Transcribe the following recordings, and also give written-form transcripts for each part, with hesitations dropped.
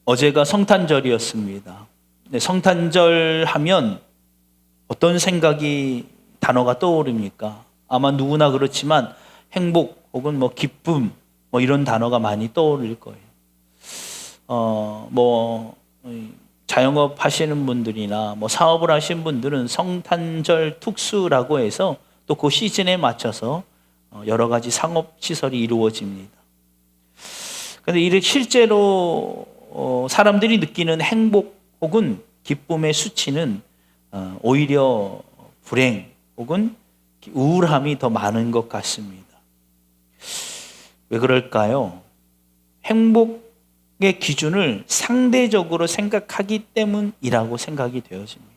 어제가 성탄절이었습니다. 네, 성탄절 하면 어떤 단어가 떠오릅니까? 아마 누구나 그렇지만 행복 혹은 기쁨 이런 단어가 많이 떠오를 거예요. 자영업 하시는 분들이나 사업을 하시는 분들은 성탄절 특수라고 해서 또 그 시즌에 맞춰서 여러 가지 상업 시설이 이루어집니다. 그런데 이렇게 실제로 사람들이 느끼는 행복 혹은 기쁨의 수치는 오히려 불행 혹은 우울함이 더 많은 것 같습니다. 왜 그럴까요? 행복의 기준을 상대적으로 생각하기 때문이라고 생각이 되어집니다.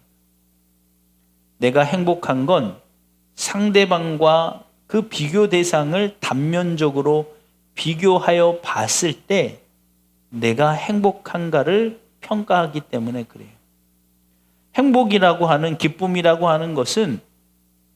내가 행복한 건 상대방과 그 비교 대상을 단면적으로 비교하여 봤을 때 내가 행복한가를 평가하기 때문에 그래요. 행복이라고 하는, 기쁨이라고 하는 것은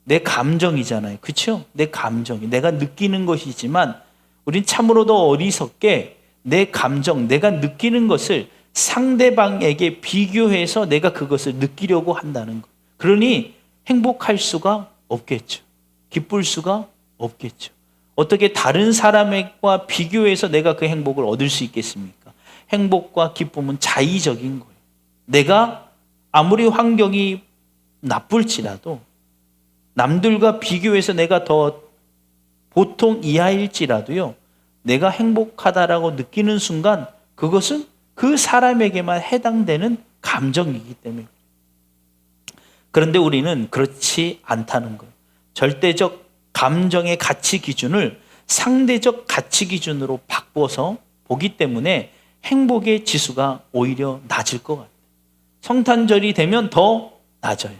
내 감정이잖아요. 그렇죠? 내 감정이, 내가 느끼는 것이지만 우린 참으로 더 어리석게 내 감정, 내가 느끼는 것을 상대방에게 비교해서 내가 그것을 느끼려고 한다는 것. 그러니 행복할 수가 없겠죠. 기쁠 수가 없겠죠. 어떻게 다른 사람과 비교해서 내가 그 행복을 얻을 수 있겠습니까? 행복과 기쁨은 자의적인 거예요. 내가 아무리 환경이 나쁠지라도 남들과 비교해서 내가 더 보통 이하일지라도요, 내가 행복하다라고 느끼는 순간 그것은 그 사람에게만 해당되는 감정이기 때문에. 그런데 우리는 그렇지 않다는 거예요. 절대적 감정의 가치 기준을 상대적 가치 기준으로 바꿔서 보기 때문에 행복의 지수가 오히려 낮을 것 같아요. 성탄절이 되면 더 낮아요.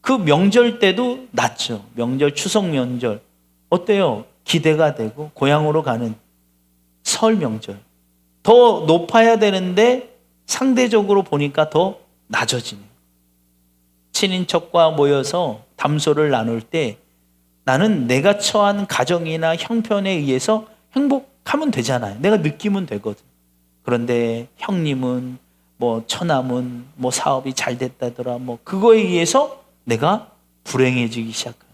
그 명절 때도 낮죠. 명절, 추석 명절. 어때요? 기대가 되고 고향으로 가는 설 명절. 더 높아야 되는데 상대적으로 보니까 더 낮아지네요. 친인척과 모여서 담소를 나눌 때 나는 내가 처한 가정이나 형편에 의해서 행복하면 되잖아요. 내가 느끼면 되거든. 그런데 형님은 처남은 사업이 잘 됐다더라 그거에 의해서 내가 불행해지기 시작합니다.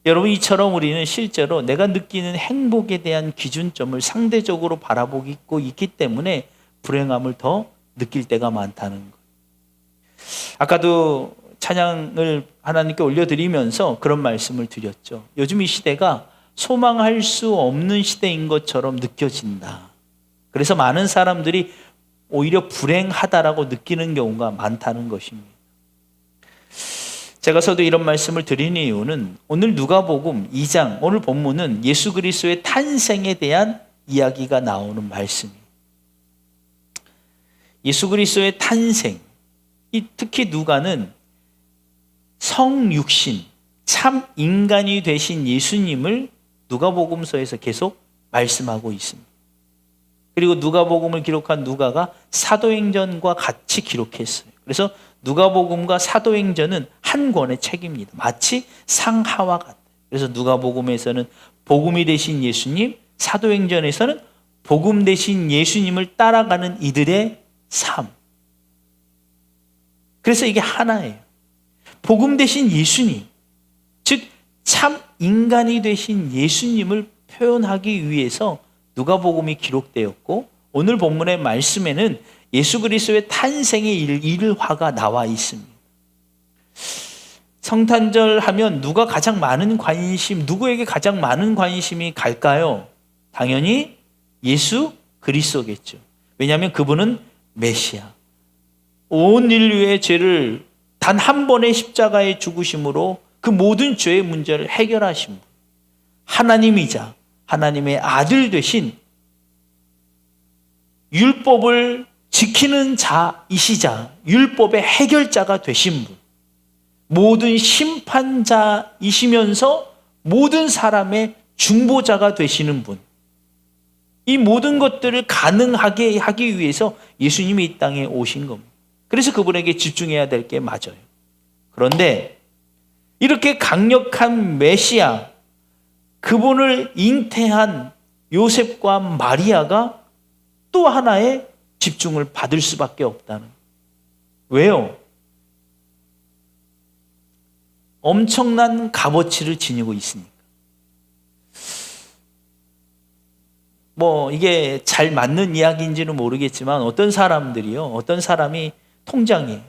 여러분, 이처럼 우리는 실제로 내가 느끼는 행복에 대한 기준점을 상대적으로 바라보고 있기 때문에 불행함을 더 느낄 때가 많다는 거예요. 아까도 찬양을 하나님께 올려드리면서 그런 말씀을 드렸죠. 요즘 이 시대가 소망할 수 없는 시대인 것처럼 느껴진다. 그래서 많은 사람들이 오히려 불행하다라고 느끼는 경우가 많다는 것입니다. 제가서도 이런 말씀을 드리는 이유는 오늘 누가복음 2장, 오늘 본문은 예수 그리스도의 탄생에 대한 이야기가 나오는 말씀이에요. 예수 그리스도의 탄생, 특히 누가는 성육신, 참 인간이 되신 예수님을 누가복음서에서 계속 말씀하고 있습니다. 그리고 누가복음을 기록한 누가가 사도행전과 같이 기록했어요. 그래서 누가복음과 사도행전은 한 권의 책입니다. 마치 상하와 같아요. 그래서 누가복음에서는 복음이 되신 예수님, 사도행전에서는 복음 되신 예수님을 따라가는 이들의 삶. 그래서 이게 하나예요. 복음 되신 예수님, 즉 참 인간이 되신 예수님을 표현하기 위해서 누가복음이 기록되었고, 오늘 본문의 말씀에는 예수 그리스도의 탄생의 일화가 나와 있습니다. 성탄절 하면 누구에게 가장 많은 관심이 갈까요? 당연히 예수 그리스도겠죠. 왜냐하면 그분은 메시아. 온 인류의 죄를 단 한 번의 십자가의 죽으심으로 그 모든 죄의 문제를 해결하신 분. 하나님이자 하나님의 아들 되신 율법을 지키는 자이시자 율법의 해결자가 되신 분. 모든 심판자이시면서 모든 사람의 중보자가 되시는 분. 이 모든 것들을 가능하게 하기 위해서 예수님이 이 땅에 오신 겁니다. 그래서 그분에게 집중해야 될 게 맞아요. 그런데 이렇게 강력한 메시아, 그분을 잉태한 요셉과 마리아가 또 하나의 집중을 받을 수밖에 없다는. 왜요? 엄청난 값어치를 지니고 있으니까. 이게 잘 맞는 이야기인지는 모르겠지만 어떤 사람이 통장에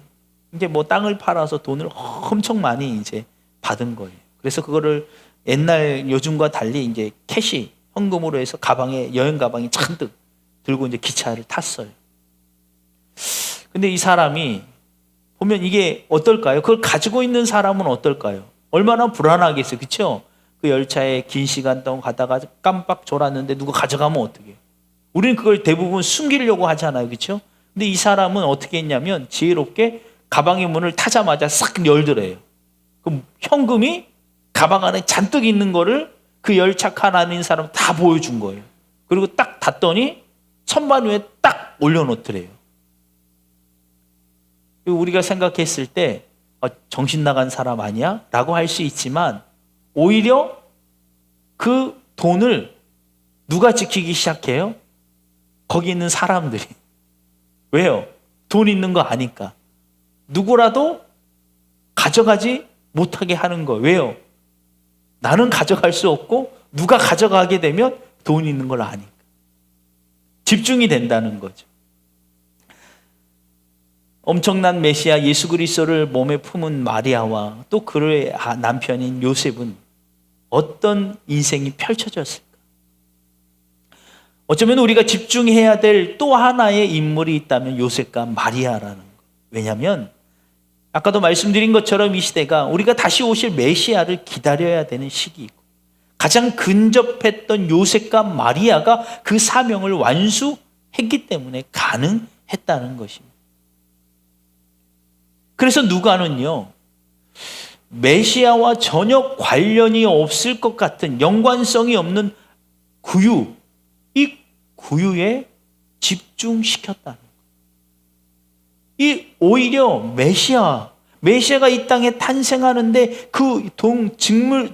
이제 땅을 팔아서 돈을 엄청 많이 이제 받은 거예요. 그래서 그거를 옛날 요즘과 달리 이제 캐시 현금으로 해서 여행 가방에 잔뜩 들고 이제 기차를 탔어요. 근데 이 사람이 보면 이게 어떨까요? 그걸 가지고 있는 사람은 어떨까요? 얼마나 불안하겠어요. 그렇죠? 그 열차에 긴 시간 동안 가다가 깜빡 졸았는데 누가 가져가면 어떡해요? 우리는 그걸 대부분 숨기려고 하잖아요. 그렇죠? 근데 이 사람은 어떻게 했냐면 지혜롭게 가방의 문을 타자마자 싹 열더래요. 그 현금이 가방 안에 잔뜩 있는 거를 그 열차 칸 안에 있는 사람 다 보여준 거예요. 그리고 딱 닫더니 선반 위에 딱 올려놓더래요. 우리가 생각했을 때 정신 나간 사람 아니야? 라고 할 수 있지만 오히려 그 돈을 누가 지키기 시작해요? 거기 있는 사람들이. 왜요? 돈 있는 거 아니까. 누구라도 가져가지 못하게 하는 거예요. 왜요? 나는 가져갈 수 없고 누가 가져가게 되면 돈 있는 걸 아니까. 집중이 된다는 거죠. 엄청난 메시아 예수 그리스도를 몸에 품은 마리아와 또 그의 남편인 요셉은 어떤 인생이 펼쳐졌을까? 어쩌면 우리가 집중해야 될 또 하나의 인물이 있다면 요셉과 마리아라는 거. 왜냐하면 아까도 말씀드린 것처럼 이 시대가 우리가 다시 오실 메시아를 기다려야 되는 시기이고 가장 근접했던 요셉과 마리아가 그 사명을 완수했기 때문에 가능했다는 것입니다. 그래서 누가는요, 메시아와 전혀 관련이 없을 것 같은 연관성이 없는 이 구유에 집중시켰다는 거예요. 이 오히려 메시아가 이 땅에 탄생하는데 그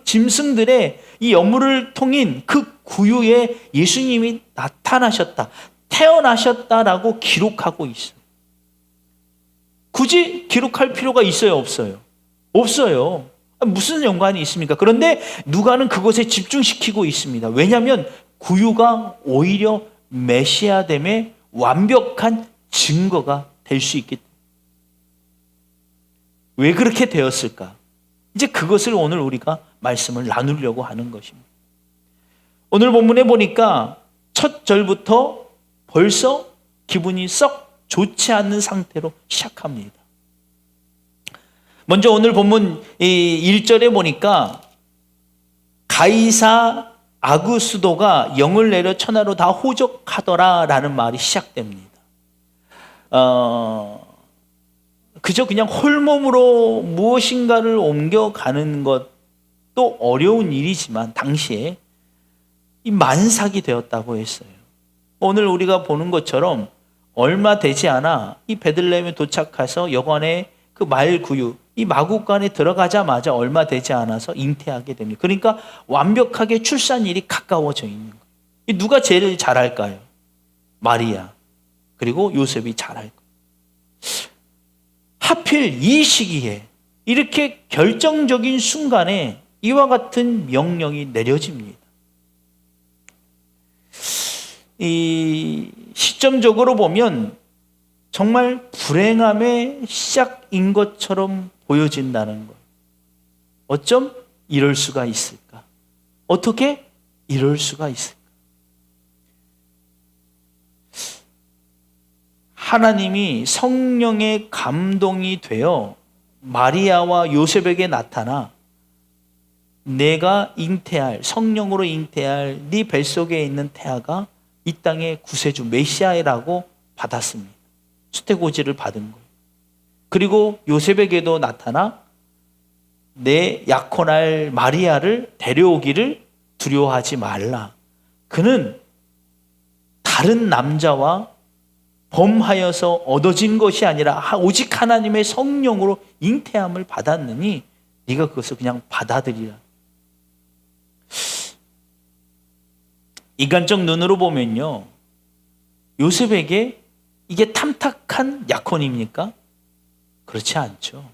짐승들의 이 여물을 통인 그 구유에 예수님이 나타나셨다, 태어나셨다라고 기록하고 있어요. 굳이 기록할 필요가 있어요, 없어요? 없어요. 무슨 연관이 있습니까? 그런데 누가는 그것에 집중시키고 있습니다. 왜냐하면 구유가 오히려 메시아됨의 완벽한 증거가 될 수 있기 때문에. 왜 그렇게 되었을까? 이제 그것을 오늘 우리가 말씀을 나누려고 하는 것입니다. 오늘 본문에 보니까 첫 절부터 벌써 기분이 썩 좋지 않는 상태로 시작합니다. 먼저 오늘 본문 1절에 보니까 가이사 아구스도가 영을 내려 천하로 다 호적하더라라는 말이 시작됩니다. 그저 그냥 홀몸으로 무엇인가를 옮겨가는 것도 어려운 일이지만 당시에 이 만삭이 되었다고 했어요. 오늘 우리가 보는 것처럼 얼마 되지 않아 이 베들레헴에 도착해서 여관의 그 말구유, 이 마구간에 들어가자마자 얼마 되지 않아서 잉태하게 됩니다. 그러니까 완벽하게 출산일이 가까워져 있는 거예요. 누가 제일 잘할까요? 마리아, 그리고 요셉이 잘할 거예요. 하필 이 시기에 이렇게 결정적인 순간에 이와 같은 명령이 내려집니다. 이 시점적으로 보면 정말 불행함의 시작인 것처럼 보여진다는 것. 어쩜 이럴 수가 있을까? 어떻게 이럴 수가 있을까? 하나님이 성령의 감동이 되어 마리아와 요셉에게 나타나 내가 성령으로 잉태할 네 뱃속에 있는 태아가 이 땅의 구세주 메시아라고 받았습니다. 수태고지를 받은 거예요. 그리고 요셉에게도 나타나 내 약혼할 마리아를 데려오기를 두려워하지 말라. 그는 다른 남자와 범하여서 얻어진 것이 아니라 오직 하나님의 성령으로 잉태함을 받았느니 네가 그것을 그냥 받아들이라. 인간적 눈으로 보면요, 요셉에게 이게 탐탁한 약혼입니까? 그렇지 않죠.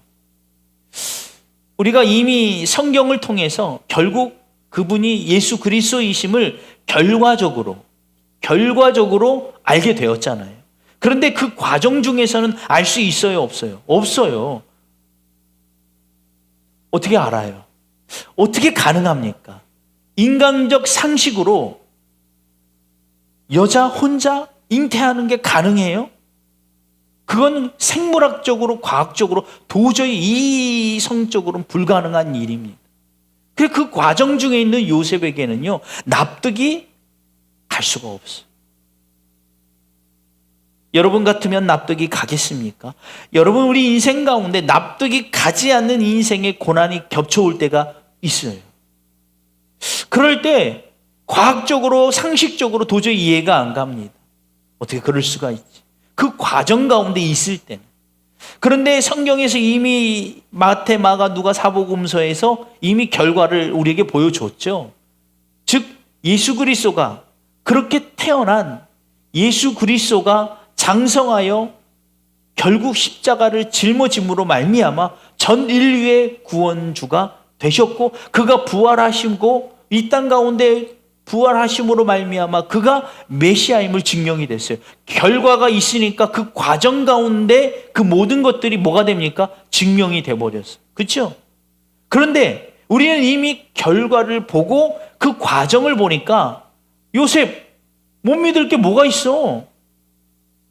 우리가 이미 성경을 통해서 결국 그분이 예수 그리스도이심을 결과적으로 알게 되었잖아요. 그런데 그 과정 중에서는 알 수 있어요, 없어요? 없어요. 어떻게 알아요? 어떻게 가능합니까? 인간적 상식으로 여자 혼자 잉태하는 게 가능해요? 그건 생물학적으로, 과학적으로 도저히 이성적으로는 불가능한 일입니다. 그래서 그 과정 중에 있는 요셉에게는요, 납득이 갈 수가 없어요. 여러분 같으면 납득이 가겠습니까? 여러분, 우리 인생 가운데 납득이 가지 않는 인생의 고난이 겹쳐올 때가 있어요. 그럴 때 과학적으로, 상식적으로 도저히 이해가 안 갑니다. 어떻게 그럴 수가 있지? 그 과정 가운데 있을 때는. 그런데 성경에서 이미 마태, 마가, 누가 사복음서에서 이미 결과를 우리에게 보여줬죠. 즉 예수 그리스도가 그렇게 태어난 예수 그리스도가 장성하여 결국 십자가를 짊어짐으로 말미암아 전 인류의 구원주가 되셨고, 그가 부활하시고 이 땅 가운데 부활하심으로 말미암아 그가 메시아임을 증명이 됐어요. 결과가 있으니까 그 과정 가운데 그 모든 것들이 뭐가 됩니까? 증명이 돼버렸어요. 그렇죠? 그런데 우리는 이미 결과를 보고 그 과정을 보니까 요셉 못 믿을 게 뭐가 있어?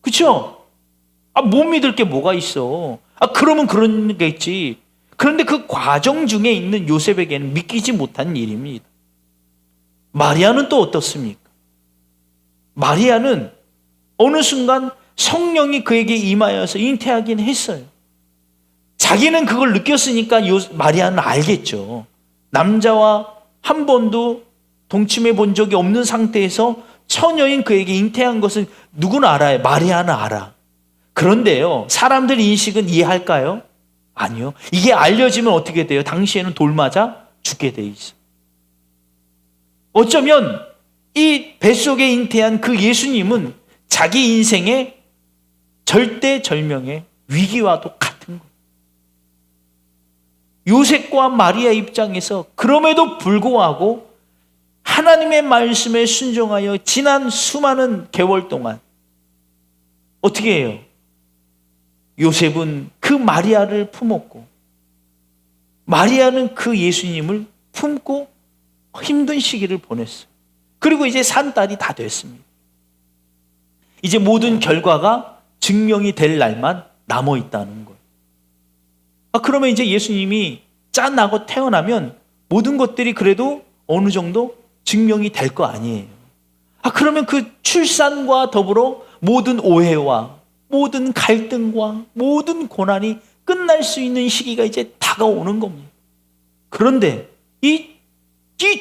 그렇죠? 못 믿을 게 뭐가 있어? 그러면 그러겠지. 그런데 그 과정 중에 있는 요셉에게는 믿기지 못한 일입니다. 마리아는 또 어떻습니까? 마리아는 어느 순간 성령이 그에게 임하여서 잉태하긴 했어요. 자기는 그걸 느꼈으니까 마리아는 알겠죠. 남자와 한 번도 동침해 본 적이 없는 상태에서 처녀인 그에게 잉태한 것은 누구나 알아요. 마리아는 알아. 그런데요, 사람들 인식은 이해할까요? 아니요. 이게 알려지면 어떻게 돼요? 당시에는 돌 맞아 죽게 돼 있어. 어쩌면 이 뱃속에 잉태한 그 예수님은 자기 인생의 절대절명의 위기와도 같은 거예요. 요셉과 마리아 입장에서 그럼에도 불구하고 하나님의 말씀에 순종하여 지난 수많은 개월 동안 어떻게 해요? 요셉은 그 마리아를 품었고, 마리아는 그 예수님을 품고 힘든 시기를 보냈어요. 그리고 이제 산 딸이 다 됐습니다. 이제 모든 결과가 증명이 될 날만 남아 있다는 거예요. 그러면 이제 예수님이 짠하고 태어나면 모든 것들이 그래도 어느 정도 증명이 될 거 아니에요. 그러면 그 출산과 더불어 모든 오해와 모든 갈등과 모든 고난이 끝날 수 있는 시기가 이제 다가오는 겁니다. 그런데 이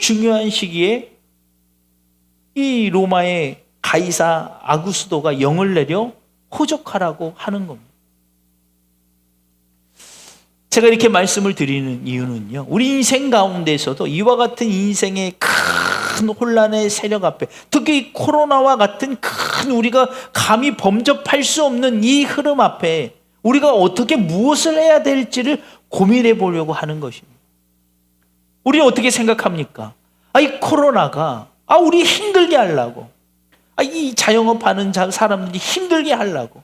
중요한 시기에 이 로마의 가이사 아구스도가 영을 내려 호적하라고 하는 겁니다. 제가 이렇게 말씀을 드리는 이유는요, 우리 인생 가운데서도 이와 같은 인생의 큰 혼란의 세력 앞에, 특히 이 코로나와 같은 큰 우리가 감히 범접할 수 없는 이 흐름 앞에 우리가 어떻게 무엇을 해야 될지를 고민해 보려고 하는 것입니다. 우리는 어떻게 생각합니까? 이 코로나가 우리 힘들게 하려고, 이 자영업하는 사람들이 힘들게 하려고,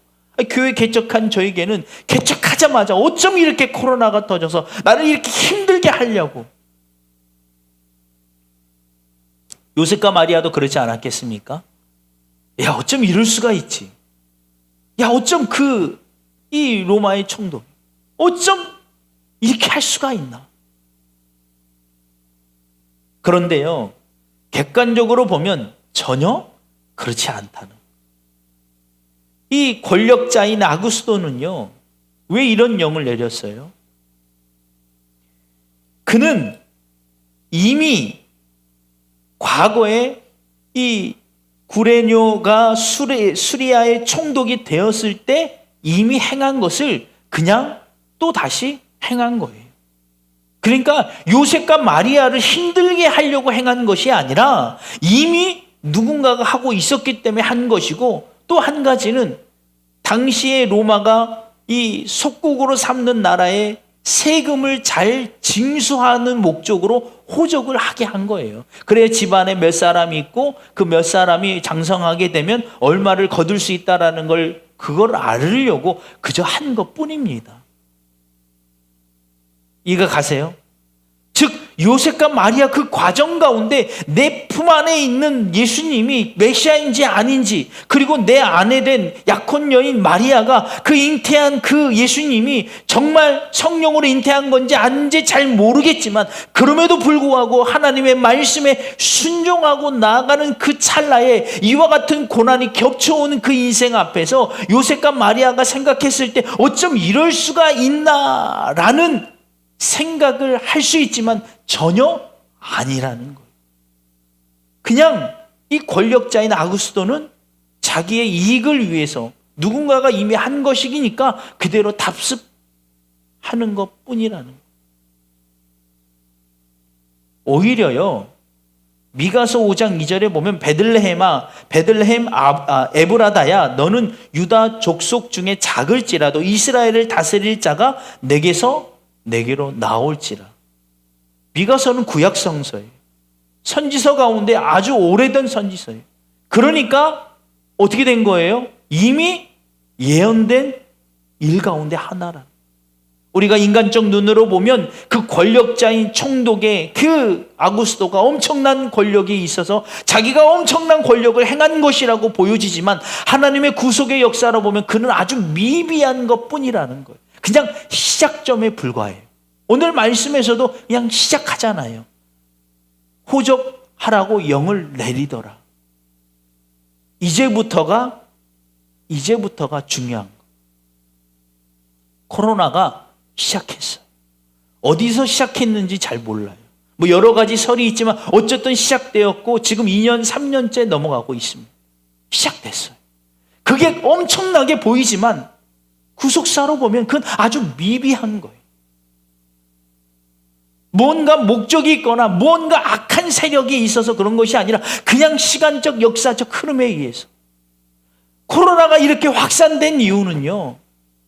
교회 개척한 저에게는 개척하자마자 어쩜 이렇게 코로나가 터져서 나를 이렇게 힘들게 하려고. 요셉과 마리아도 그러지 않았겠습니까? 야, 어쩜 이럴 수가 있지? 야, 어쩜 이 로마의 총독, 어쩜 이렇게 할 수가 있나? 그런데요, 객관적으로 보면 전혀 그렇지 않다는. 이 권력자인 아구스도는요, 왜 이런 영을 내렸어요? 그는 이미 과거에 이 구레뇨가 수리아의 총독이 되었을 때 이미 행한 것을 그냥 또 다시 행한 거예요. 그러니까 요셉과 마리아를 힘들게 하려고 행한 것이 아니라 이미 누군가가 하고 있었기 때문에 한 것이고, 또 한 가지는 당시에 로마가 이 속국으로 삼는 나라에 세금을 잘 징수하는 목적으로 호적을 하게 한 거예요. 그래야 집안에 몇 사람이 있고 그 몇 사람이 장성하게 되면 얼마를 거둘 수 있다라는 걸 그걸 알으려고 그저 한 것뿐입니다. 이해가 가세요? 즉 요셉과 마리아 그 과정 가운데 내 품 안에 있는 예수님이 메시아인지 아닌지, 그리고 내 아내 된 약혼 여인 마리아가 그 잉태한 그 예수님이 정말 성령으로 잉태한 건지 아닌지 잘 모르겠지만, 그럼에도 불구하고 하나님의 말씀에 순종하고 나아가는 그 찰나에 이와 같은 고난이 겹쳐오는 그 인생 앞에서 요셉과 마리아가 생각했을 때 어쩜 이럴 수가 있나라는 생각을 할 수 있지만 전혀 아니라는 거예요. 그냥 이 권력자인 아구스도는 자기의 이익을 위해서 누군가가 이미 한 것이니까 그대로 답습하는 것뿐이라는 거예요. 오히려요, 미가서 5장 2절에 보면 베들레헴 에브라다야, 너는 유다 족속 중에 작을지라도 이스라엘을 다스릴 자가 내게로 나올지라. 미가서는 구약 성서예요. 선지서 가운데 아주 오래된 선지서예요. 그러니까 어떻게 된 거예요? 이미 예언된 일 가운데 하나라. 우리가 인간적 눈으로 보면 그 권력자인 총독의 그 아구스도가 엄청난 권력이 있어서 자기가 엄청난 권력을 행한 것이라고 보여지지만, 하나님의 구속의 역사로 보면 그는 아주 미비한 것뿐이라는 거예요. 그냥 시작점에 불과해요. 오늘 말씀에서도 그냥 시작하잖아요. 호적하라고 영을 내리더라. 이제부터가 중요한 거. 코로나가 시작했어요. 어디서 시작했는지 잘 몰라요. 뭐 여러 가지 설이 있지만 어쨌든 시작되었고 지금 2년, 3년째 넘어가고 있습니다. 시작됐어요. 그게 엄청나게 보이지만 구속사로 보면 그건 아주 미비한 거예요. 뭔가 목적이 있거나 뭔가 악한 세력이 있어서 그런 것이 아니라 그냥 시간적 역사적 흐름에 의해서. 코로나가 이렇게 확산된 이유는요,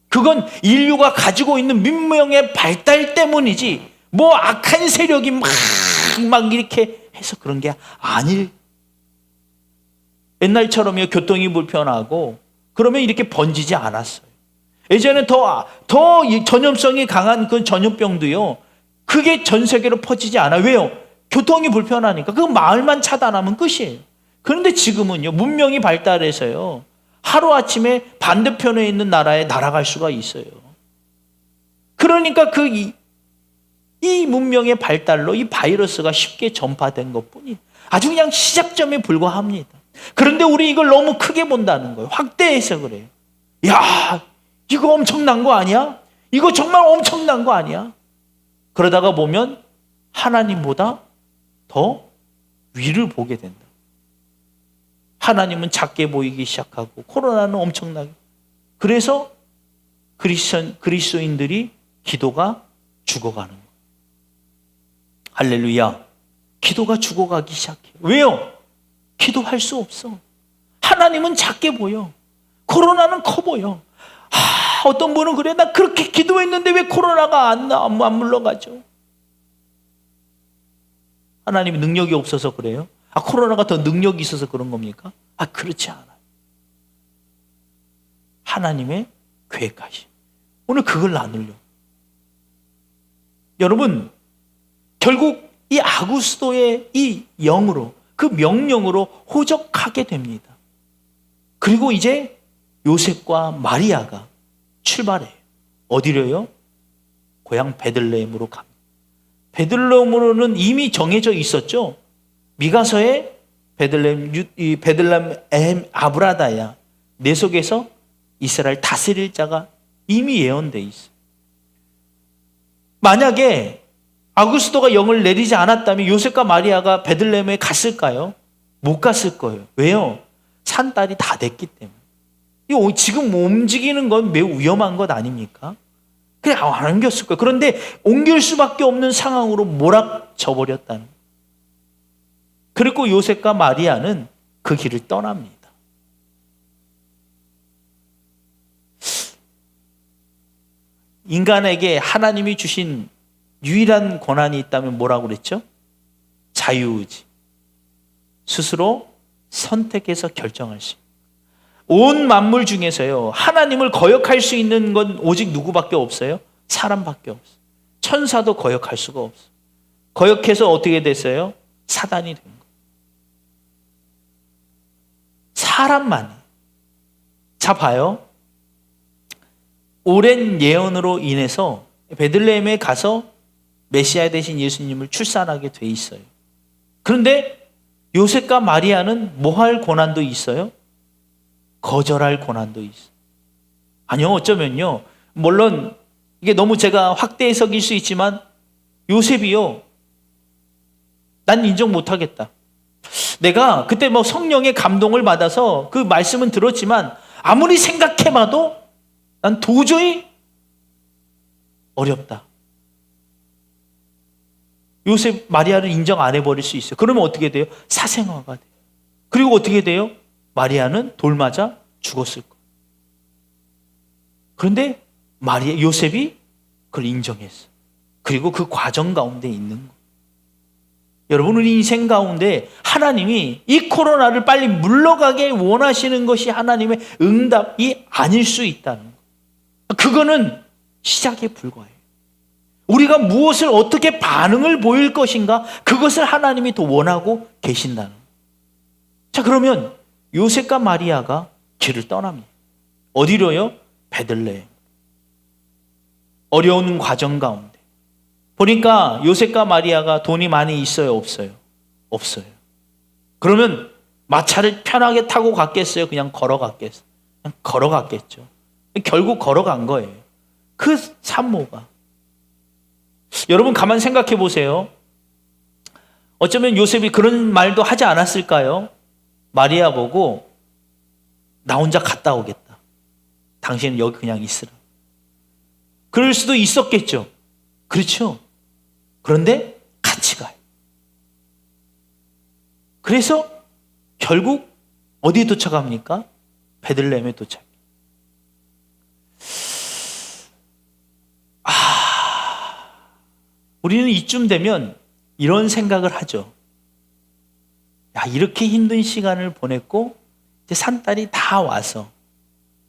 그건 인류가 가지고 있는 문명의 발달 때문이지 뭐 악한 세력이 막 이렇게 해서 그런 게 아닐. 옛날처럼요, 교통이 불편하고 그러면 이렇게 번지지 않았어요. 예전에 더 전염성이 강한 그 전염병도요, 그게 전 세계로 퍼지지 않아요. 왜요? 교통이 불편하니까. 그 마을만 차단하면 끝이에요. 그런데 지금은요, 문명이 발달해서요, 하루아침에 반대편에 있는 나라에 날아갈 수가 있어요. 그러니까 이 문명의 발달로 이 바이러스가 쉽게 전파된 것뿐이에요. 아주 그냥 시작점에 불과합니다. 그런데 우리 이걸 너무 크게 본다는 거예요. 확대해서 그래요. 야, 이거 엄청난 거 아니야? 이거 정말 엄청난 거 아니야? 그러다가 보면 하나님보다 더 위를 보게 된다. 하나님은 작게 보이기 시작하고 코로나는 엄청나게. 그래서 그리스도인들이 기도가 죽어가는 거예요. 할렐루야. 기도가 죽어가기 시작해요. 왜요? 기도할 수 없어. 하나님은 작게 보여. 코로나는 커 보여. 어떤 분은 그래, 나 그렇게 기도했는데 왜 코로나가 안 물러가죠? 하나님이 능력이 없어서 그래요? 코로나가 더 능력이 있어서 그런 겁니까? 그렇지 않아요. 하나님의 계획하심. 오늘 그걸 나누려고. 여러분, 결국 이 아구스도의 이 영으로, 그 명령으로 호적하게 됩니다. 그리고 이제 요셉과 마리아가 출발해요. 어디로요? 고향 베들레헴으로 갑니다. 베들레헴으로는 이미 정해져 있었죠. 미가서에 베들레헴 아브라다야, 내 속에서 이스라엘 다스릴 자가 이미 예언돼 있어요. 만약에 아구스도가 영을 내리지 않았다면 요셉과 마리아가 베들레헴에 갔을까요? 못 갔을 거예요. 왜요? 산딸이 다 됐기 때문에. 지금 움직이는 건 매우 위험한 것 아닙니까? 그냥 안 옮겼을 거예요. 그런데 옮길 수밖에 없는 상황으로 몰아쳐 버렸다는 거예요. 그리고 요셉과 마리아는 그 길을 떠납니다. 인간에게 하나님이 주신 유일한 권한이 있다면 뭐라고 그랬죠? 자유의지. 스스로 선택해서 결정할 수. 온 만물 중에서요, 하나님을 거역할 수 있는 건 오직 누구밖에 없어요? 사람밖에 없어요. 천사도 거역할 수가 없어요. 거역해서 어떻게 됐어요? 사단이 된 거예요. 사람만이. 자, 봐요. 오랜 예언으로 인해서 베들레헴에 가서 메시아 되신 예수님을 출산하게 돼 있어요. 그런데 요셉과 마리아는 뭐 할 고난도 있어요? 거절할 고난도 있어요. 아니요, 어쩌면요, 물론 이게 너무 제가 확대 해석일 수 있지만 요셉이요, 난 인정 못하겠다. 내가 그때 뭐 성령의 감동을 받아서 그 말씀은 들었지만 아무리 생각해봐도 난 도저히 어렵다. 요셉, 마리아를 인정 안 해버릴 수 있어요. 그러면 어떻게 돼요? 사생화가 돼요. 그리고 어떻게 돼요? 마리아는 돌 맞아 죽었을 거예요. 그런데 요셉이 그걸 인정했어. 그리고 그 과정 가운데 있는 거예요. 여러분, 우리 인생 가운데 하나님이 이 코로나를 빨리 물러가게 원하시는 것이 하나님의 응답이 아닐 수 있다는 거예요. 그거는 시작에 불과해요. 우리가 무엇을 어떻게 반응을 보일 것인가, 그것을 하나님이 더 원하고 계신다는 거예요. 자, 그러면 요셉과 마리아가 길을 떠납니다. 어디로요? 베들레헴. 어려운 과정 가운데 보니까 요셉과 마리아가 돈이 많이 있어요, 없어요? 없어요. 그러면 마차를 편하게 타고 갔겠어요? 그냥 걸어갔겠어요? 그냥 걸어갔겠죠. 결국 걸어간 거예요. 그 산모가. 여러분, 가만 생각해 보세요. 어쩌면 요셉이 그런 말도 하지 않았을까요? 마리아 보고 나 혼자 갔다 오겠다. 당신은 여기 그냥 있으라. 그럴 수도 있었겠죠. 그렇죠. 그런데 같이 가요. 그래서 결국 어디에 도착합니까? 베들레헴에 도착. 우리는 이쯤 되면 이런 생각을 하죠. 야, 이렇게 힘든 시간을 보냈고 이제 산딸이 다 와서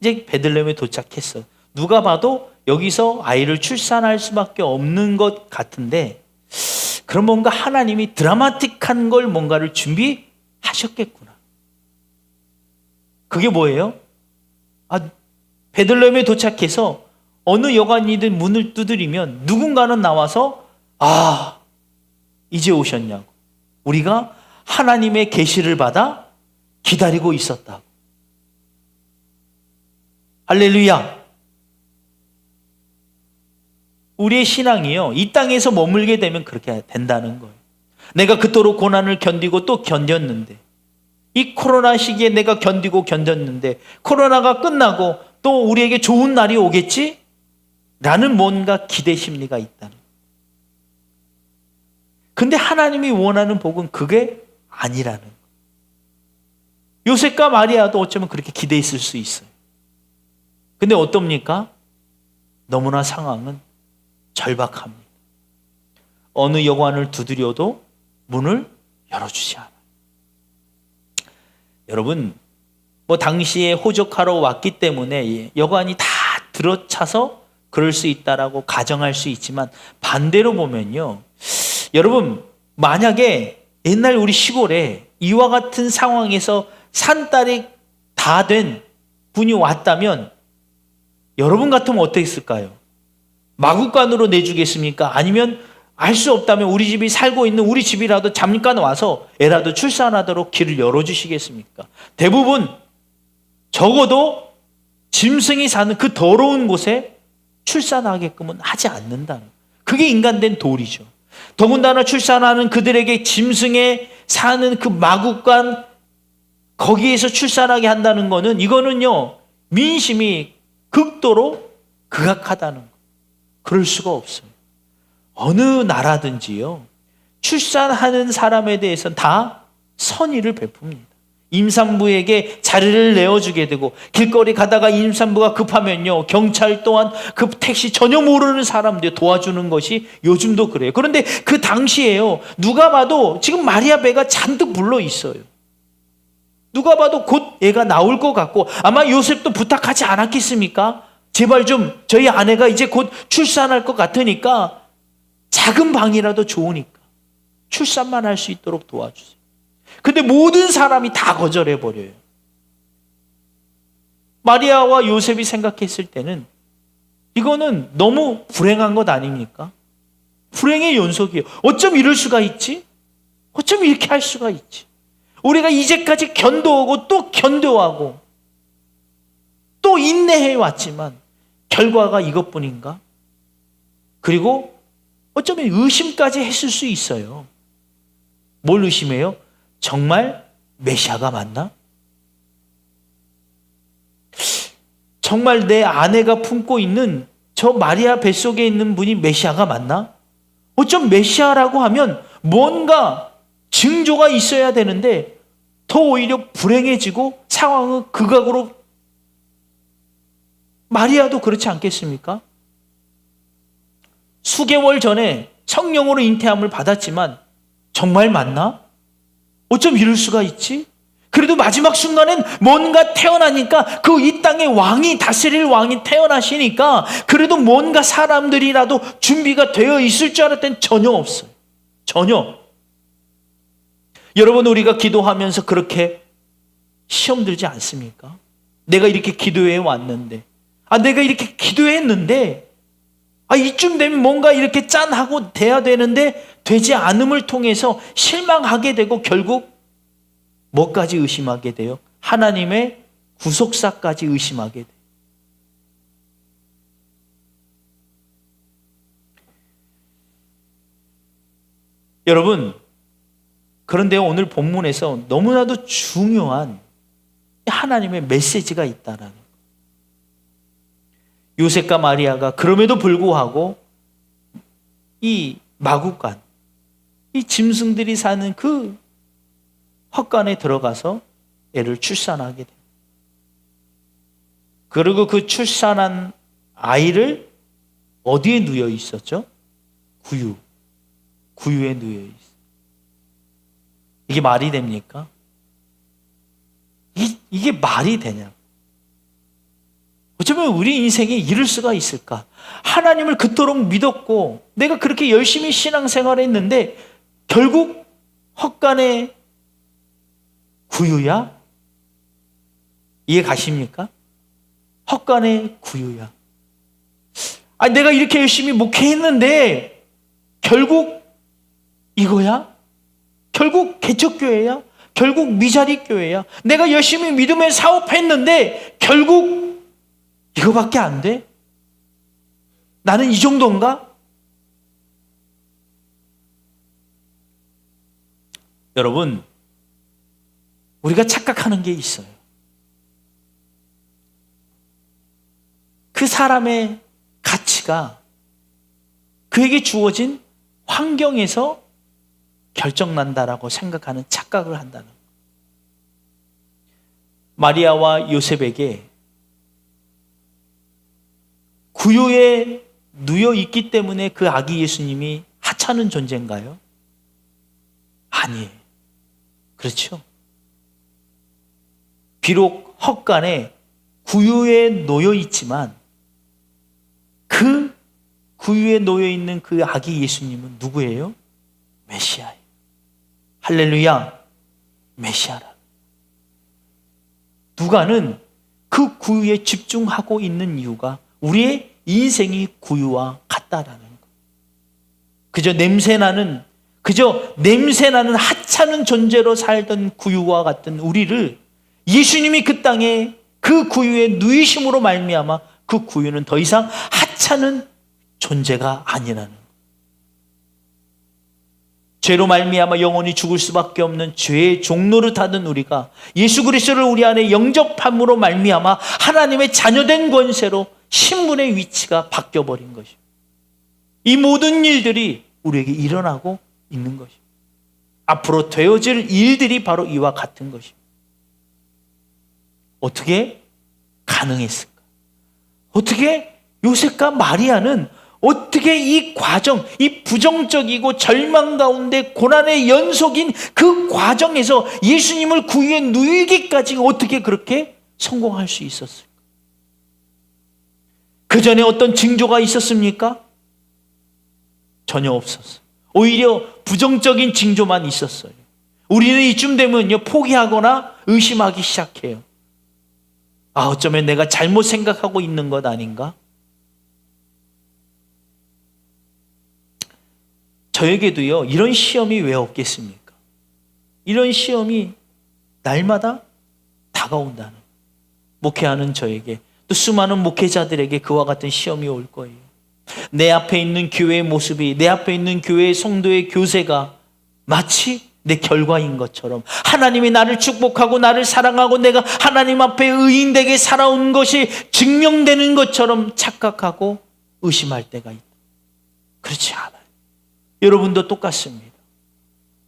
이제 베들레헴에 도착했어. 누가 봐도 여기서 아이를 출산할 수밖에 없는 것 같은데, 그럼 뭔가 하나님이 드라마틱한 걸 뭔가를 준비하셨겠구나. 그게 뭐예요? 베들레헴에 도착해서 어느 여관이든 문을 두드리면 누군가는 나와서 이제 오셨냐고. 우리가 하나님의 계시를 받아 기다리고 있었다고. 할렐루야. 우리의 신앙이요, 이 땅에서 머물게 되면 그렇게 된다는 거예요. 내가 그토록 고난을 견디고 또 견뎠는데, 이 코로나 시기에 내가 견뎠는데 코로나가 끝나고 또 우리에게 좋은 날이 오겠지? 라는 뭔가 기대 심리가 있다는 거예요. 근데 하나님이 원하는 복은 그게 아니라는 거예요. 요셉과 마리아도 어쩌면 그렇게 기대했을 수 있어요. 근데 어떻습니까? 너무나 상황은 절박합니다. 어느 여관을 두드려도 문을 열어주지 않아요. 여러분, 뭐 당시에 호적하러 왔기 때문에 여관이 다 들어차서 그럴 수 있다라고 가정할 수 있지만, 반대로 보면요, 여러분, 만약에 옛날 우리 시골에 이와 같은 상황에서 산딸이 다 된 분이 왔다면 여러분 같으면 어땠을까요? 마구간으로 내주겠습니까? 아니면 알 수 없다면 우리 집이 살고 있는 우리 집이라도 잠깐 와서 애라도 출산하도록 길을 열어주시겠습니까? 대부분 적어도 짐승이 사는 그 더러운 곳에 출산하게끔은 하지 않는다는, 그게 인간된 도리죠. 더군다나 출산하는 그들에게 짐승에 사는 그 마구간, 거기에서 출산하게 한다는 거는, 이거는요, 민심이 극도로 극악하다는 거. 그럴 수가 없어요. 어느 나라든지요, 출산하는 사람에 대해서는 다 선의를 베풉니다. 임산부에게 자리를 내어주게 되고, 길거리 가다가 임산부가 급하면요, 경찰 또한 그 택시 전혀 모르는 사람들 도와주는 것이 요즘도 그래요. 그런데 그 당시에요, 누가 봐도 지금 마리아 배가 잔뜩 불러 있어요. 누가 봐도 곧 애가 나올 것 같고, 아마 요셉도 부탁하지 않았겠습니까? 제발 좀 저희 아내가 이제 곧 출산할 것 같으니까 작은 방이라도 좋으니까 출산만 할 수 있도록 도와주세요. 근데 모든 사람이 다 거절해버려요. 마리아와 요셉이 생각했을 때는 이거는 너무 불행한 것 아닙니까? 불행의 연속이에요. 어쩜 이럴 수가 있지? 어쩜 이렇게 할 수가 있지? 우리가 이제까지 견뎌오고 또 견뎌하고 또 인내해 왔지만 결과가 이것뿐인가? 그리고 어쩌면 의심까지 했을 수 있어요. 뭘 의심해요? 정말 메시아가 맞나? 정말 내 아내가 품고 있는 저 마리아 뱃속에 있는 분이 메시아가 맞나? 어쩜 메시아라고 하면 뭔가 징조가 있어야 되는데 더 오히려 불행해지고 상황은 극악으로. 마리아도 그렇지 않겠습니까? 수개월 전에 성령으로 잉태함을 받았지만 정말 맞나? 어쩜 이럴 수가 있지? 그래도 마지막 순간엔 뭔가 태어나니까 그 이 땅의 왕이, 다스릴 왕이 태어나시니까 그래도 뭔가 사람들이라도 준비가 되어 있을 줄 알았더니 전혀 없어요. 전혀. 여러분, 우리가 기도하면서 그렇게 시험 들지 않습니까? 내가 이렇게 기도해 왔는데, 내가 이렇게 기도했는데, 이쯤 되면 뭔가 이렇게 짠하고 돼야 되는데 되지 않음을 통해서 실망하게 되고 결국 뭐까지 의심하게 돼요? 하나님의 구속사까지 의심하게 돼요. 여러분, 그런데 오늘 본문에서 너무나도 중요한 하나님의 메시지가 있다라는 거예요. 요셉과 마리아가 그럼에도 불구하고 이 마구간, 이 짐승들이 사는 그 헛간에 들어가서 애를 출산하게 돼요. 그리고 그 출산한 아이를 어디에 누여 있었죠? 구유에 누여 있어요. 이게 말이 됩니까? 이게 말이 되냐? 어쩌면 우리 인생에 이럴 수가 있을까? 하나님을 그토록 믿었고 내가 그렇게 열심히 신앙생활을 했는데 결국 헛간의 구유야? 이해 가십니까? 헛간의 구유야. 내가 이렇게 열심히 목회했는데 결국 이거야? 결국 개척교회야? 결국 미자리 교회야? 내가 열심히 믿음의 사업했는데 결국 이거밖에 안 돼? 나는 이 정도인가? 여러분, 우리가 착각하는 게 있어요. 그 사람의 가치가 그에게 주어진 환경에서 결정난다라고 생각하는 착각을 한다는 거예요. 마리아와 요셉에게 구유에 누여 있기 때문에 그 아기 예수님이 하찮은 존재인가요? 아니에요. 그렇죠? 비록 헛간에 구유에 놓여 있지만 그 구유에 놓여 있는 그 아기 예수님은 누구예요? 메시아예요. 할렐루야, 메시아라. 누가는 그 구유에 집중하고 있는 이유가 우리의 인생이 구유와 같다라는 거. 그저 냄새나는 하찮은 존재로 살던 구유와 같은 우리를 예수님이 그 땅에 그 구유에 누이심으로 말미암아 그 구유는 더 이상 하찮은 존재가 아니라는 거. 죄로 말미암아 영원히 죽을 수밖에 없는 죄의 종로를 타던 우리가 예수 그리스도를 우리 안에 영접함으로 말미암아 하나님의 자녀된 권세로 신분의 위치가 바뀌어버린 것이죠. 이 모든 일들이 우리에게 일어나고 있는 것이죠. 앞으로 되어질 일들이 바로 이와 같은 것입니다. 어떻게 가능했을까? 어떻게 요셉과 마리아는 어떻게 이 과정, 이 부정적이고 절망 가운데 고난의 연속인 그 과정에서 예수님을 구유에 누이기까지 어떻게 그렇게 성공할 수 있었을까? 그 전에 어떤 징조가 있었습니까? 전혀 없었어요. 오히려 부정적인 징조만 있었어요. 우리는 이쯤 되면요, 포기하거나 의심하기 시작해요. 아, 어쩌면 내가 잘못 생각하고 있는 것 아닌가? 저에게도요, 이런 시험이 왜 없겠습니까? 이런 시험이 날마다 다가온다는, 목회하는 저에게, 또 수많은 목회자들에게 그와 같은 시험이 올 거예요. 내 앞에 있는 교회의 모습이, 내 앞에 있는 교회의 성도의 교세가 마치 내 결과인 것처럼, 하나님이 나를 축복하고 나를 사랑하고 내가 하나님 앞에 의인되게 살아온 것이 증명되는 것처럼 착각하고 의심할 때가 있다. 그렇지 않아요. 여러분도 똑같습니다.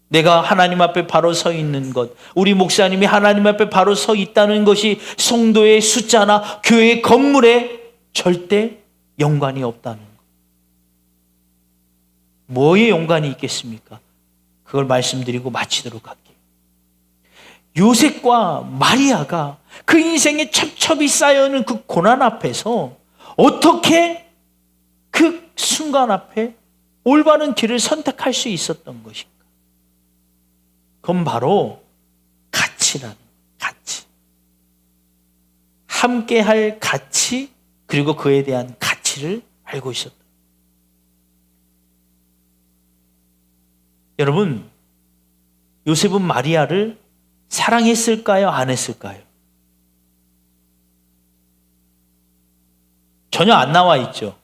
내가 하나님 앞에 바로 서 있는 것, 우리 목사님이 하나님 앞에 바로 서 있다는 것이 성도의 숫자나 교회의 건물에 절대 연관이 없다는 것. 뭐에 연관이 있겠습니까? 그걸 말씀드리고 마치도록 할게요. 요셉과 마리아가 그 인생에 첩첩이 쌓여있는 그 고난 앞에서 어떻게 그 순간 앞에 올바른 길을 선택할 수 있었던 것인가? 그건 바로 가치라는, 가치. 함께할 가치, 그리고 그에 대한 가치를 알고 있었다. 여러분, 요셉은 마리아를 사랑했을까요? 안 했을까요? 전혀 안 나와 있죠.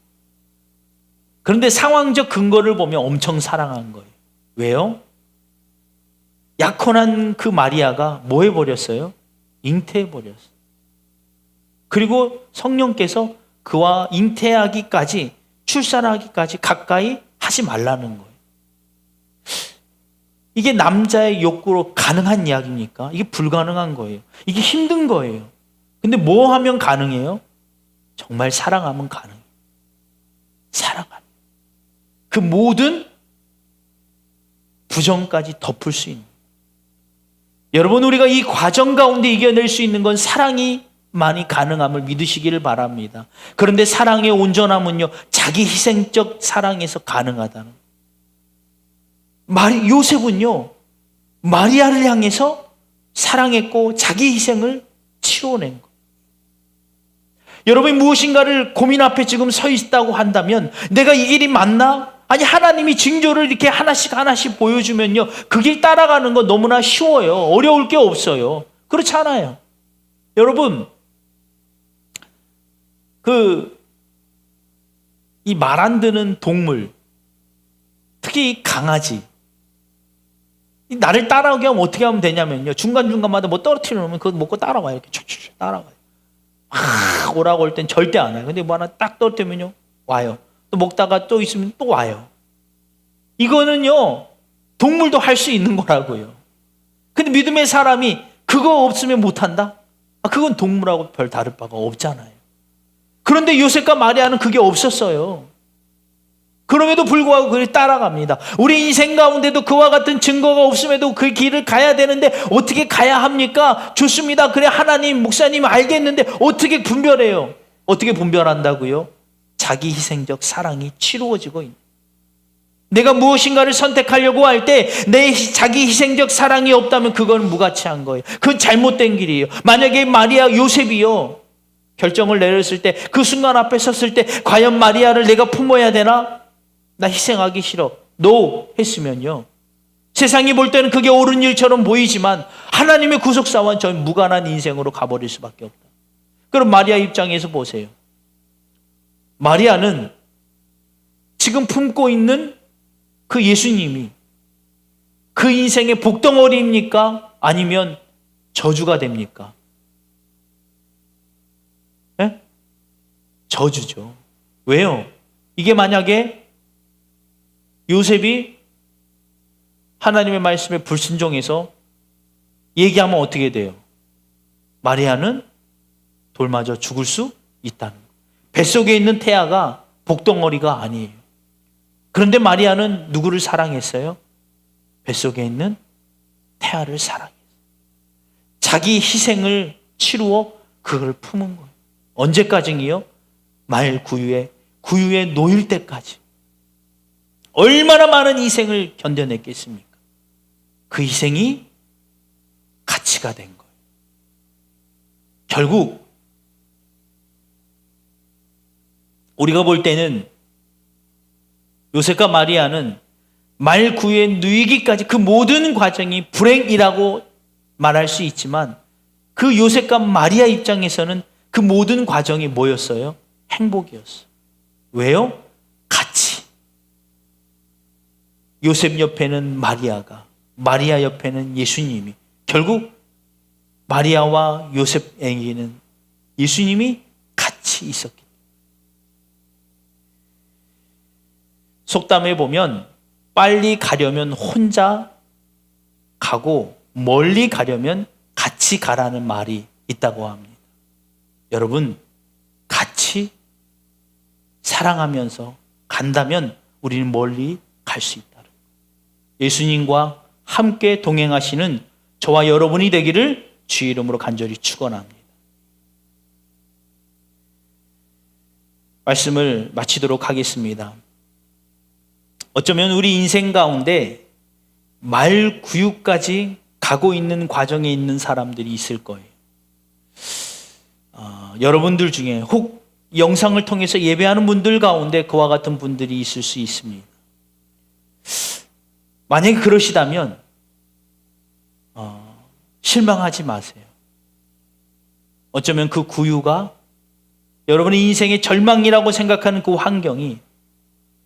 그런데 상황적 근거를 보면 엄청 사랑한 거예요. 왜요? 약혼한 그 마리아가 뭐 해버렸어요? 잉태해버렸어요. 그리고 성령께서 그와 잉태하기까지, 출산하기까지 가까이 하지 말라는 거예요. 이게 남자의 욕구로 가능한 이야기입니까? 이게 불가능한 거예요. 이게 힘든 거예요. 근데 뭐 하면 가능해요? 정말 사랑하면 가능해요. 사랑하면. 그 모든 부정까지 덮을 수 있는. 여러분, 우리가 이 과정 가운데 이겨낼 수 있는 건 사랑이 많이 가능함을 믿으시기를 바랍니다. 그런데 사랑의 온전함은요, 자기 희생적 사랑에서 가능하다는. 요셉은요, 마리아를 향해서 사랑했고 자기 희생을 치러낸 거. 여러분이 무엇인가를 고민 앞에 지금 서 있다고 한다면, 내가 이 길이 맞나? 아니, 하나님이 징조를 이렇게 하나씩 하나씩 보여주면요, 그 길 따라가는 거 너무나 쉬워요. 어려울 게 없어요. 그렇지 않아요. 여러분, 이 말 안 듣는 동물, 특히 이 강아지, 나를 따라오게 하면 어떻게 하면 되냐면요, 중간중간마다 뭐 떨어뜨려 놓으면 그거 먹고 따라와요. 이렇게 촥촥 따라와요. 막 오라고 할 땐 절대 안 와요. 근데 뭐 하나 딱 떨어뜨리면요, 와요. 또 먹다가 또 있으면 또 와요. 이거는요, 동물도 할 수 있는 거라고요. 근데 믿음의 사람이 그거 없으면 못한다? 그건 동물하고 별 다를 바가 없잖아요. 그런데 요셉과 마리아는 그게 없었어요. 그럼에도 불구하고 그를 따라갑니다. 우리 인생 가운데도 그와 같은 증거가 없음에도 그 길을 가야 되는데 어떻게 가야 합니까? 좋습니다. 그래, 하나님, 목사님 알겠는데 어떻게 분별해요? 어떻게 분별한다고요? 자기 희생적 사랑이 치루어지고 있는. 내가 무엇인가를 선택하려고 할 때 내 자기 희생적 사랑이 없다면 그건 무가치한 거예요. 그건 잘못된 길이에요. 만약에 마리아, 요셉이요, 결정을 내렸을 때, 그 순간 앞에 섰을 때 과연 마리아를 내가 품어야 되나? 나 희생하기 싫어. No 했으면요, 세상이 볼 때는 그게 옳은 일처럼 보이지만 하나님의 구속사와는 전 무관한 인생으로 가버릴 수밖에 없다. 그럼 마리아 입장에서 보세요. 마리아는 지금 품고 있는 그 예수님이 그 인생의 복덩어리입니까? 아니면 저주가 됩니까? 네? 저주죠. 왜요? 이게 만약에 요셉이 하나님의 말씀에 불순종해서 얘기하면 어떻게 돼요? 마리아는 돌맞아 죽을 수 있다는 거예요. 뱃속에 있는 태아가 복덩어리가 아니에요. 그런데 마리아는 누구를 사랑했어요? 뱃속에 있는 태아를 사랑했어요. 자기 희생을 치루어 그걸 품은 거예요. 언제까지요? 말 구유에 놓일 때까지. 얼마나 많은 희생을 견뎌냈겠습니까? 그 희생이 가치가 된 거예요. 결국 우리가 볼 때는 요셉과 마리아는 말 구유에 누이기까지 그 모든 과정이 불행이라고 말할 수 있지만 그 요셉과 마리아 입장에서는 그 모든 과정이 뭐였어요? 행복이었어요. 왜요? 같이. 요셉 옆에는 마리아가, 마리아 옆에는 예수님이. 결국 마리아와 요셉에게는 예수님이 같이 있었기 때문에. 속담에 보면 빨리 가려면 혼자 가고 멀리 가려면 같이 가라는 말이 있다고 합니다. 여러분, 같이 사랑하면서 간다면 우리는 멀리 갈 수 있다. 예수님과 함께 동행하시는 저와 여러분이 되기를 주의 이름으로 간절히 축원합니다. 말씀을 마치도록 하겠습니다. 어쩌면 우리 인생 가운데 말구유까지 가고 있는 과정에 있는 사람들이 있을 거예요. 여러분들 중에 혹 영상을 통해서 예배하는 분들 가운데 그와 같은 분들이 있을 수 있습니다. 만약에 그러시다면 실망하지 마세요. 어쩌면 그 구유가 여러분의 인생의 절망이라고 생각하는 그 환경이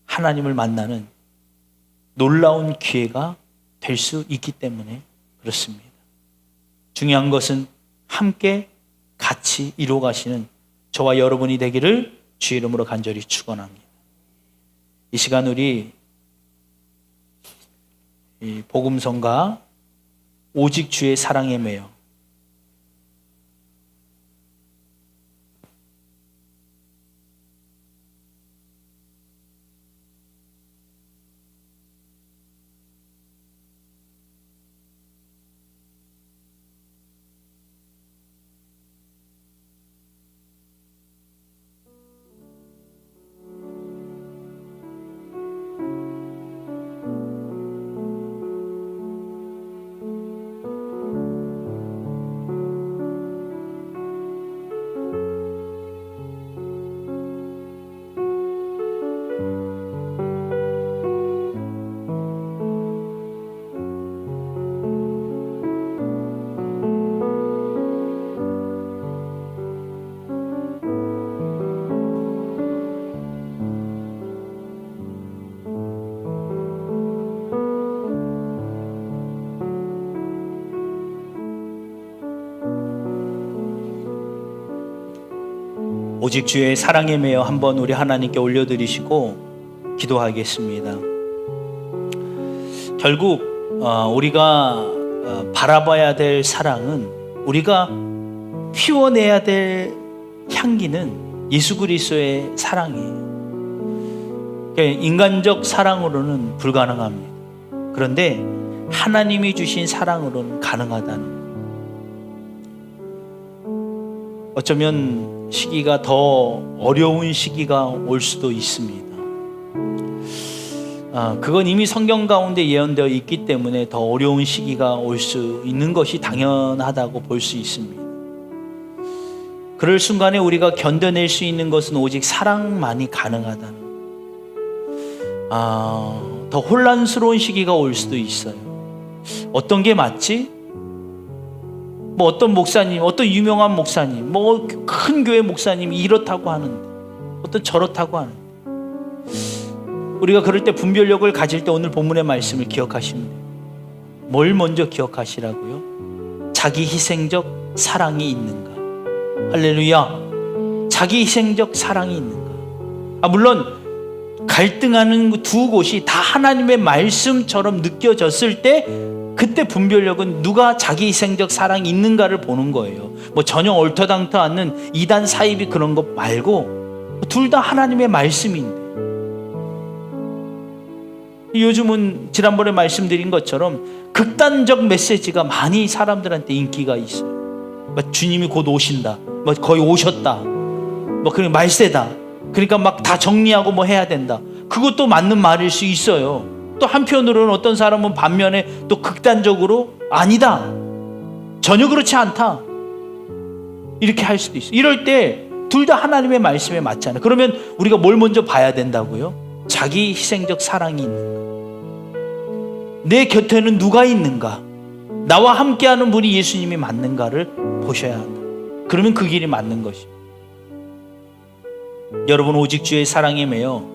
하나님을 만나는 놀라운 기회가 될 수 있기 때문에 그렇습니다. 중요한 것은 함께 같이 이루어가시는 저와 여러분이 되기를 주의 이름으로 간절히 축원합니다. 이 시간 우리 이 복음성가 오직 주의 사랑에 매여 오직 주의 사랑에 매여 한번 우리 하나님께 올려드리시고 기도하겠습니다. 결국 우리가 바라봐야 될 사랑은, 우리가 피워내야 될 향기는 예수 그리스도의 사랑이에요. 인간적 사랑으로는 불가능합니다. 그런데 하나님이 주신 사랑으로는 가능하다는 거예요. 어쩌면 시기가 더 어려운 시기가 올 수도 있습니다. 그건 이미 성경 가운데 예언되어 있기 때문에 더 어려운 시기가 올 수 있는 것이 당연하다고 볼 수 있습니다. 그럴 순간에 우리가 견뎌낼 수 있는 것은 오직 사랑만이 가능하다는 거예요. 더 혼란스러운 시기가 올 수도 있어요. 어떤 게 맞지? 뭐 어떤 목사님, 어떤 유명한 목사님, 뭐 큰 교회 목사님이 이렇다고 하는데, 어떤 저렇다고 하는데, 우리가 그럴 때 분별력을 가질 때 오늘 본문의 말씀을 기억하시면 돼요. 뭘 먼저 기억하시라고요? 자기 희생적 사랑이 있는가? 할렐루야. 자기 희생적 사랑이 있는가? 물론 갈등하는 두 곳이 다 하나님의 말씀처럼 느껴졌을 때 그때 분별력은 누가 자기 희생적 사랑이 있는가를 보는 거예요. 뭐 전혀 얼터당터 않는 이단 사이비 그런 것 말고 둘 다 하나님의 말씀인데, 요즘은 지난번에 말씀드린 것처럼 극단적 메시지가 많이 사람들한테 인기가 있어요. 뭐 주님이 곧 오신다, 뭐 거의 오셨다, 뭐 그런 말세다, 그러니까 막 다 정리하고 뭐 해야 된다. 그것도 맞는 말일 수 있어요. 또 한편으로는 어떤 사람은 반면에 또 극단적으로 아니다, 전혀 그렇지 않다, 이렇게 할 수도 있어요. 이럴 때 둘 다 하나님의 말씀에 맞잖아요. 그러면 우리가 뭘 먼저 봐야 된다고요? 자기 희생적 사랑이 있는가, 내 곁에는 누가 있는가, 나와 함께하는 분이 예수님이 맞는가를 보셔야 한다. 그러면 그 길이 맞는 것입니다. 여러분, 오직 주의 사랑에 매여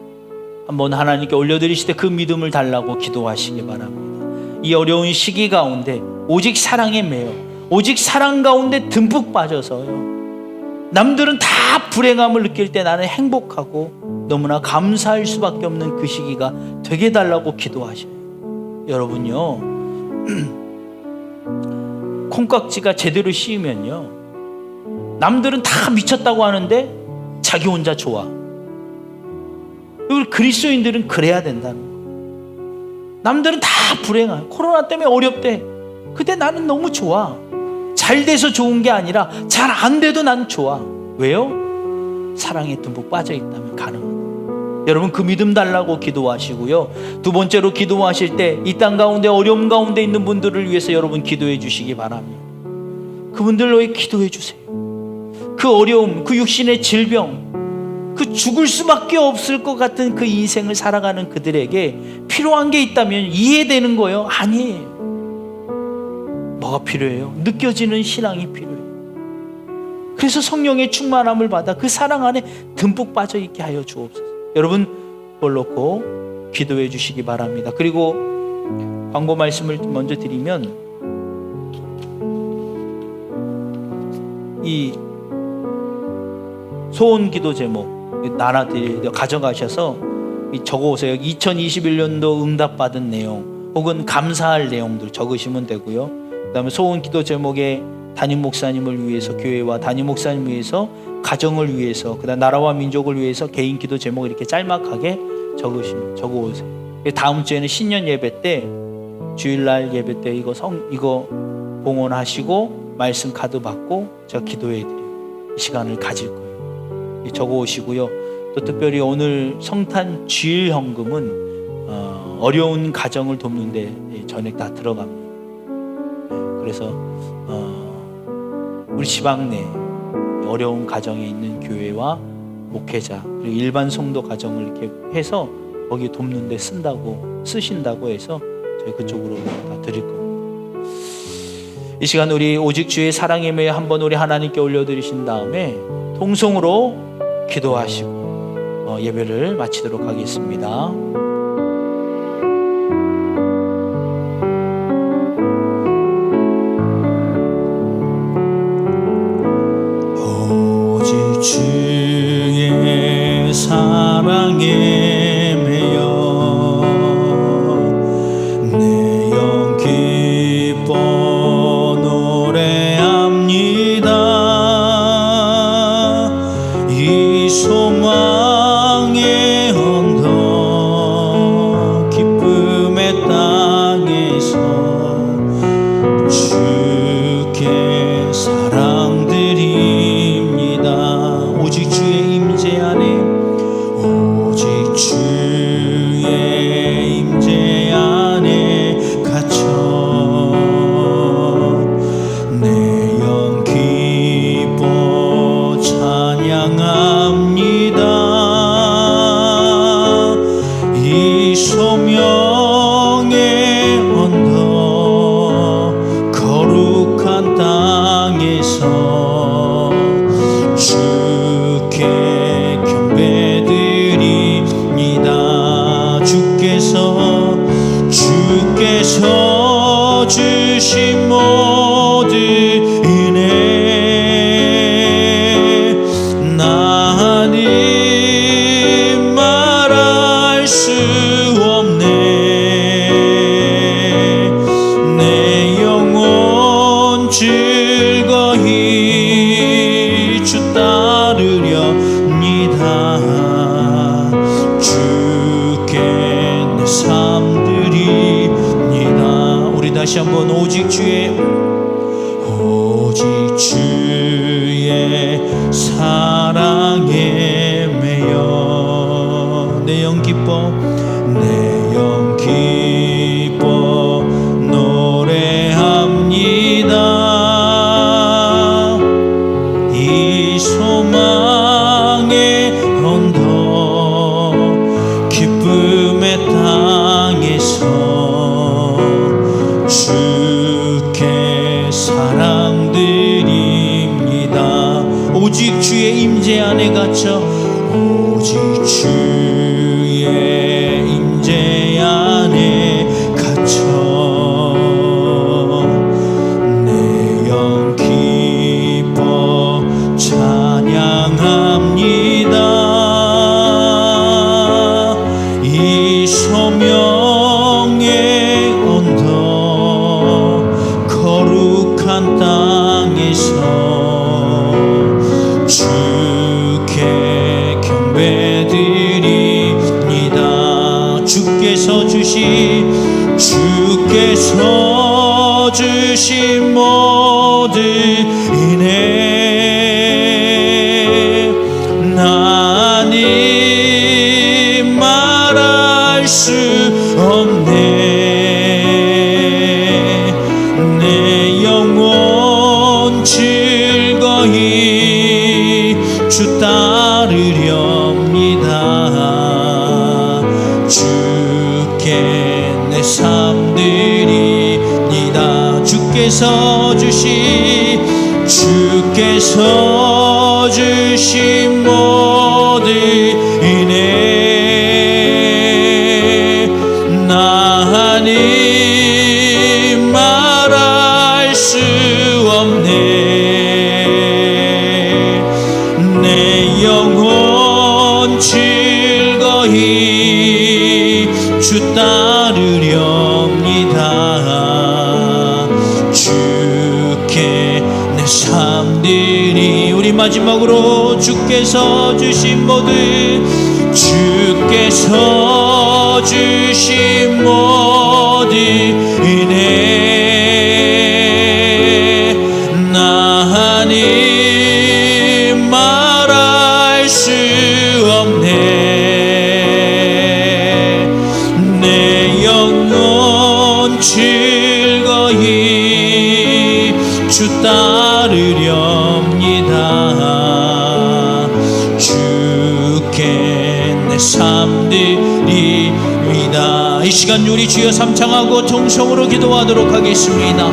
한번 하나님께 올려드리실 때 그 믿음을 달라고 기도하시기 바랍니다. 이 어려운 시기 가운데 오직 사랑에 매여, 오직 사랑 가운데 듬뿍 빠져서요, 남들은 다 불행함을 느낄 때 나는 행복하고 너무나 감사할 수밖에 없는 그 시기가 되게 해달라고 기도하셔요. 여러분요, 콩깍지가 제대로 씌우면요, 남들은 다 미쳤다고 하는데 자기 혼자 좋아. 우리 그리스도인들은 그래야 된다는 거예요. 남들은 다 불행해, 코로나 때문에 어렵대. 근데 나는 너무 좋아. 잘 돼서 좋은 게 아니라 잘 안 돼도 난 좋아. 왜요? 사랑에 듬뿍 빠져 있다면 가능하다. 여러분, 그 믿음 달라고 기도하시고요. 두 번째로 기도하실 때 이 땅 가운데 어려움 가운데 있는 분들을 위해서 여러분 기도해 주시기 바랍니다. 그분들로 기도해 주세요. 그 어려움, 그 육신의 질병, 그 죽을 수밖에 없을 것 같은 그 인생을 살아가는 그들에게 필요한 게 있다면 이해되는 거예요? 아니에요. 뭐가 필요해요? 느껴지는 신앙이 필요해요. 그래서 성령의 충만함을 받아 그 사랑 안에 듬뿍 빠져 있게 하여 주옵소서. 여러분, 그걸 놓고 기도해 주시기 바랍니다. 그리고 광고 말씀을 먼저 드리면, 이 소원 기도 제목 나눠드려 가져가셔서 적어오세요. 2021년도 응답받은 내용 혹은 감사할 내용들 적으시면 되고요. 그 다음에 소원 기도 제목에 담임 목사님을 위해서, 교회와 담임 목사님을 위해서, 가정을 위해서, 그 다음 나라와 민족을 위해서 개인 기도 제목을 이렇게 짤막하게 적어오세요. 다음 주에는 신년 예배 때, 주일날 예배 때 이거 봉헌하시고 말씀 카드 받고 제가 기도해드려요. 이 시간을 가질 거예요. 적어오시고요. 또 특별히 오늘 성탄 주일 헌금은 어려운 가정을 돕는데 전액 다 들어갑니다. 그래서 우리 지방 내 어려운 가정에 있는 교회와 목회자 그리고 일반 성도 가정을 이렇게 해서 거기 돕는 데 쓰신다고 해서 저희 그쪽으로 다 드릴 겁니다. 이 시간 우리 오직 주의 사랑에 매여 한번 우리 하나님께 올려드리신 다음에 통성으로 기도하시고 예배를 마치도록 하겠습니다. 주의 사랑에 매여 내 영 기뻐 노래합니다. 이 소망의 언덕 기쁨의 땅에서 주께 사랑드립니다. 오직 주의 임재 안에, 오직 주의 임재 안에 갇혀 내 영 기뻐 찬양합니다. 다시 한번 오직 주의 사랑에 매여 내 영 기뻐 노래합니다. 이 소망의 언덕 기쁨의 땅에서 주께 사랑드립니다. 오직 주의 임재 안에 갇혀 오직 주의 임재 안에 갇혀 내 영 기뻐 찬양합니다. 이 소명의 언덕 거룩한 땅에서 주께 경배드립니다. 주께서 주신 모든 은혜 나님 말할 수 없네. 내 영혼 즐거이 주 따르렵니다. 주께 내 삶 드립니다. 주께서 주신 모든 은혜 나님 말할 수 없네. 내 영혼 즐거이 주 따르렵니다. 주께 내 삶들이 우리 마지막으로 주께서 주신 모든 은혜 나님 말할 수 없네. 내 영혼 즐거이 주 따르렵니다. 주께 내 삶 드립니다. 이 시간 우리 주여 삼창하고 통성으로 기도하도록 하겠습니다.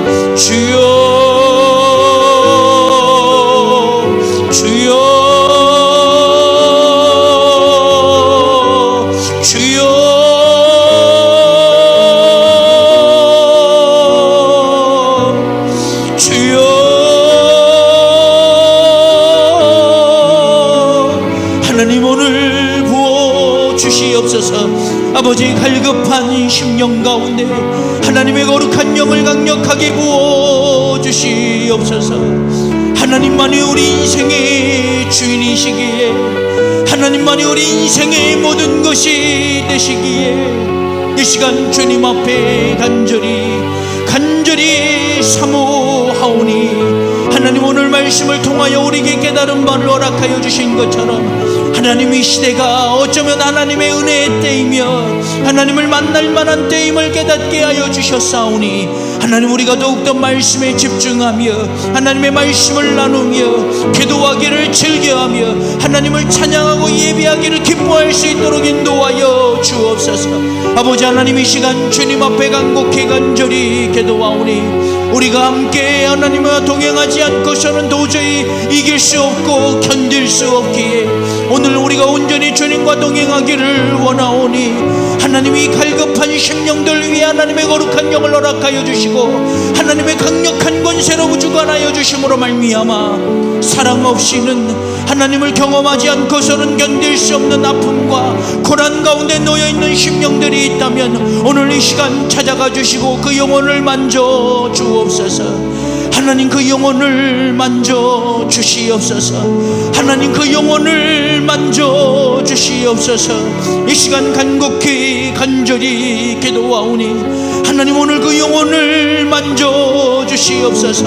하나님 오늘 부어주시옵소서. 아버지 갈급한 심령 가운데 하나님의 거룩한 영을 강력하게 부어주시옵소서. 하나님만이 우리 인생의 주인이시기에 하나님만이 우리 인생의 모든 것이 되시기에 이 시간 주님 앞에 간절히 사모하오니 하나님 오늘 말씀을 통하여 우리에게 깨달은 바를 허락하여 주신 것처럼 하나님 이 시대가 어쩌면 하나님의 은혜의 때이며 하나님을 만날 만한 때임을 깨닫게 하여 주셨사오니 하나님 우리가 더욱더 말씀에 집중하며 하나님의 말씀을 나누며 기도하기를 즐겨하며 하나님을 찬양하고 예배하기를 기뻐할 수 있도록 인도하여 주옵소서. 아버지 하나님 이 시간 주님 앞에 간절히 기도하오니 우리가 함께 하나님과 동행하지 않고서는 도저히 이길 수 없고 견딜 수 없기에 오늘 우리가 온전히 주님과 동행하기를 원하오니 하나님이 갈급한 심령들 위해 하나님의 거룩한 영을 허락하여 주시고 하나님의 강력한 권세로 주관하여 주심으로 말미암아 사랑 없이는 하나님을 경험하지 않고서는 견딜 수 없는 아픔과 고난 가운데 놓여있는 심령들이 있다면 오늘 이 시간 찾아가 주시고 그 영혼을 만져 주옵소서. 하나님 그 영혼을 만져 주시옵소서. 하나님 그 영혼을 만져 주시옵소서. 이 시간 간곡히 간절히 기도하오니 하나님 오늘 그 영혼을 만져 주시옵소서.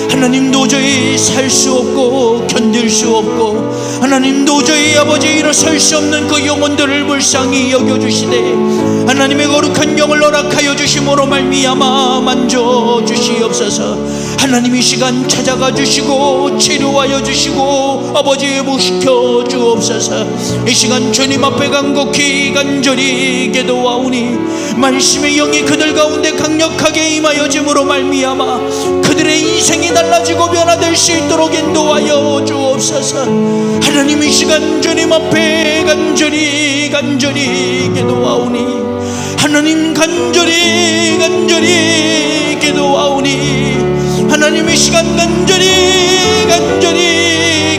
하나님 도저히 살 수 없고 견딜 수 없고 하나님 도저히 아버지 일어설 수 없는 그 영혼들을 불쌍히 여겨주시되 하나님의 거룩한 영을 허락하여 주심으로 말미암아 만져 주시옵소서. 하나님 이 시간 찾아가 주시고 치료하여 주시고 아버지 회복시켜 주옵소서. 이 시간 주님 앞에 간곡히 간절히 기도하오니 말씀의 영이 그들 가운데 강력하게 임하여 짐으로 말미암아 그들의 인생이 달라지고 변화될 수 있도록 인도하여 주옵소서. 하나님 이 시간 주님 앞에 간절히 기도하오니 하나님 간절히 기도하오니 하나님 이 시간 간절히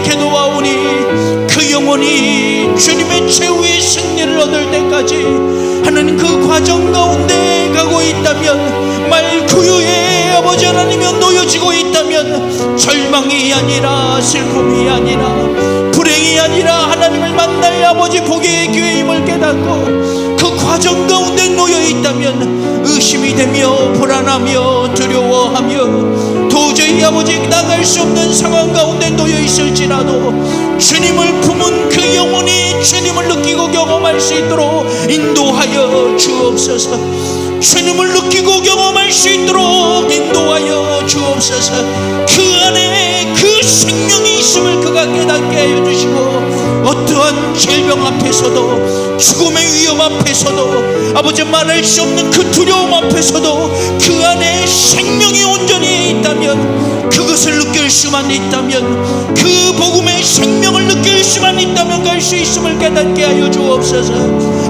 기도하오니 그 영혼이 주님의 최후의 승리를 얻을 때까지 하나님 그 과정 가운데 가고 있다면 말 구유에 아버지 하나님이 놓여지고 있다면 절망이 아니라 슬픔이 아니라 불행이 아니라 하나님을 만날 아버지 복의 기회임을 깨닫고 그 과정 가운데 놓여 있다면 의심이 되며 불안하며 두려워하며 도저히 아버지 나갈 수 없는 상황 가운데 놓여 있을지라도 주님을 품은 그 영혼이 주님을 느끼고 경험할 수 있도록 인도하여 주옵소서. 주님을 느끼고 경험할 수 있도록 인도하여 주옵소서. 그 안에 그 생명이 있음을 그가 깨닫게 하여 주시고 어떠한 질병 앞에서도 죽음의 위험 앞에서도 아버지 말할 수 없는 그 두려움 앞에서도 그 안에 생명이 온전히 있다면 그것을 느낄 수만 있다면 그 복음의 생명을 느낄 수만 있다면 갈 수 있음을 깨닫게 하여 주옵소서.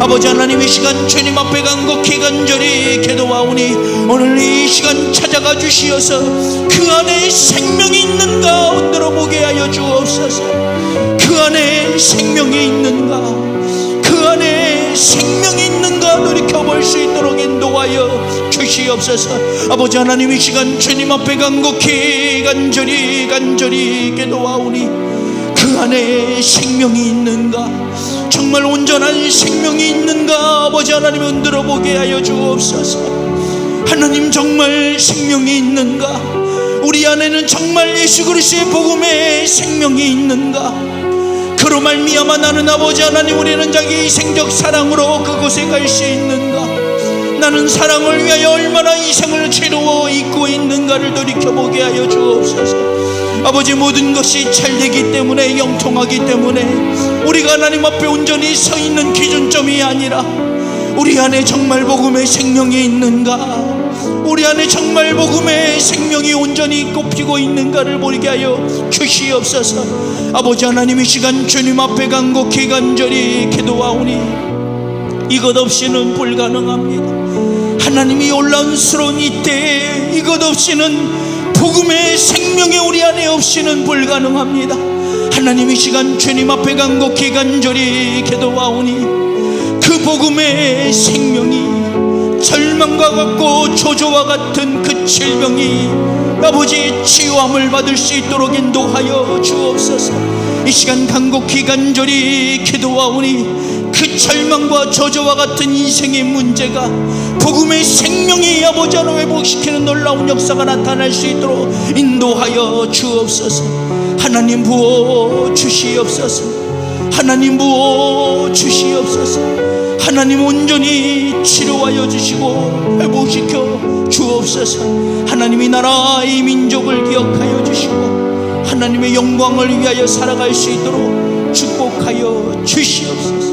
아버지 하나님 이 시간 주님 앞에 간곡히 간절히 기도하오니 오늘 이 시간 찾아가 주시어서 그 안에 생명이 있는가 흔들어 보게 하여 주옵소서. 그 안에 생명이 있는가 그 안에 생명이 있는가 돌이켜볼 수 있도록 인도하여 주시옵소서. 아버지 하나님 이 시간 주님 앞에 간곡히 간절히 기도하오니 그 안에 생명이 있는가 정말 온전한 생명이 있는가 아버지 하나님 흔들어 보게 하여 주옵소서. 하나님 정말 생명이 있는가 우리 안에는 정말 예수 그리스도의 복음의 생명이 있는가 그로 말미암아 나는 아버지 하나님 우리는 자기 희생적 사랑으로 그곳에 갈 수 있는가 나는 사랑을 위하여 얼마나 이생을 치루어 잊고 있는가를 돌이켜보게 하여 주옵소서. 아버지 모든 것이 잘되기 때문에 영통하기 때문에 우리가 하나님 앞에 온전히 서 있는 기준점이 아니라 우리 안에 정말 복음의 생명이 있는가 우리 안에 정말 복음의 생명이 온전히 꽃피고 있는가를 보게 하여 주시옵소서. 아버지 하나님 이 시간 주님 앞에 간곡히 간절히 기도하오니 이것 없이는 불가능합니다. 하나님이 올라온스러운 이때에 이것 없이는 복음의 생명이 우리 안에 없이는 불가능합니다. 하나님 이 시간 주님 앞에 간곡히 간절히 기도하오니 그 복음의 생명이 절망과 같고 조조와 같은 그 질병이 아버지 치유함을 받을 수 있도록 인도하여 주옵소서. 이 시간 간곡히 간절히 기도하오니 그 절망과 저주와 같은 인생의 문제가 복음의 생명이 아버지 하나 회복시키는 놀라운 역사가 나타날 수 있도록 인도하여 주옵소서. 하나님 부어 주시옵소서. 하나님 부어 주시옵소서. 하나님 온전히 치료하여 주시고 회복시켜 주옵소서. 하나님이 나라 이 민족을 기억하여 주시고 하나님의 영광을 위하여 살아갈 수 있도록 축복하여 주시옵소서.